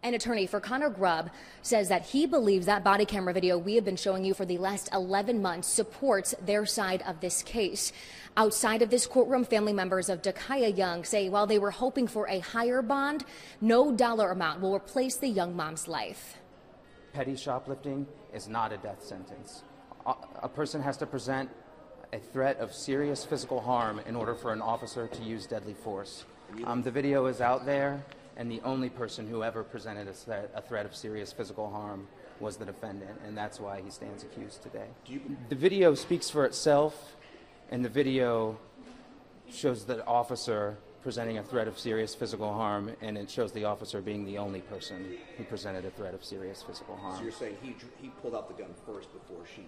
An attorney for Connor Grubb says that he believes that body camera video we have been showing you for the last 11 months supports their side of this case. Outside of this courtroom, family members of Dakaya Young say while they were hoping for a higher bond, no dollar amount will replace the young mom's life. Petty shoplifting is not a death sentence. A person has to present a threat of serious physical harm in order for an officer to use deadly force. The video is out there, and the only person who ever presented a threat of serious physical harm was the defendant, and that's why he stands accused today. The video speaks for itself, and the video shows the officer presenting a threat of serious physical harm, and it shows the officer being the only person who presented a threat of serious physical harm. So you're saying he pulled out the gun first before she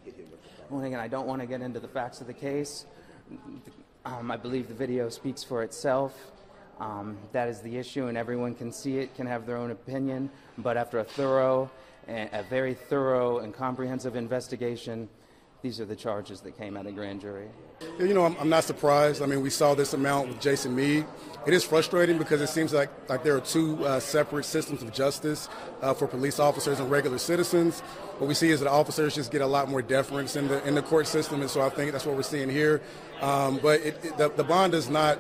hit him with the gun? Well, again, I don't want to get into the facts of the case. I believe the video speaks for itself. That is the issue, and everyone can see it, can have their own opinion. But after a very thorough and comprehensive investigation, these are the charges that came out of grand jury. You know, I'm not surprised. I mean, we saw this amount with Jason Meade. It is frustrating because it seems like there are two separate systems of justice for police officers and regular citizens. What we see is that officers just get a lot more deference in the court system, and so I think that's what we're seeing here. But the bond does not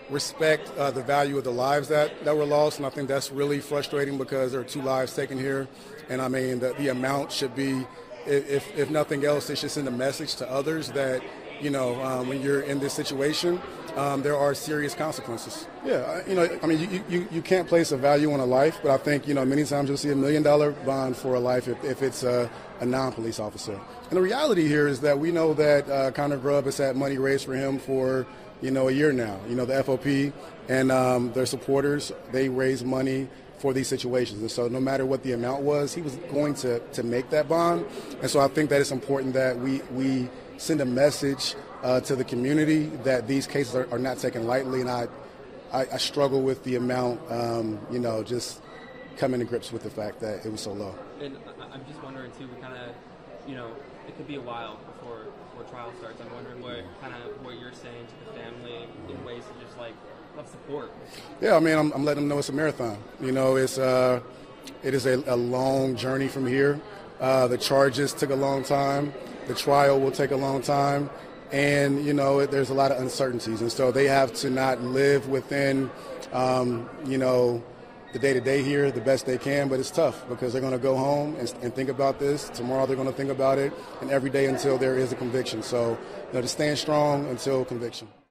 respect the value of the lives that were lost, and I think that's really frustrating because there are 2 lives taken here, and I mean the amount should be, if nothing else, it should send a message to others that, you know, when you're in this situation, there are serious consequences. Yeah, you know, I mean, you can't place a value on a life, but I think, you know, many times you'll see $1 million bond for a life if it's a non-police officer. And the reality here is that we know that Connor Grubb has had money raised for him for, you know, a year now. You know, the FOP and their supporters, they raise money for these situations. And so no matter what the amount was, he was going to make that bond. And so I think that it's important that we send a message to the community that these cases are not taken lightly. And I struggle with the amount, you know, just coming to grips with the fact that it was so low. And I'm just wondering, too, we kind of, you know, it could be a while before trial starts. I'm wondering what you're saying to the family in ways to just, like, of support. Yeah, I mean, I'm letting them know it's a marathon. You know, it is a long journey from here. The charges took a long time. The trial will take a long time. And, you know, there's a lot of uncertainties. And so they have to not live within, you know, the day-to-day here the best they can, but it's tough because they're going to go home and think about this. Tomorrow they're going to think about it, and every day until there is a conviction. So, you know, to stand strong until conviction.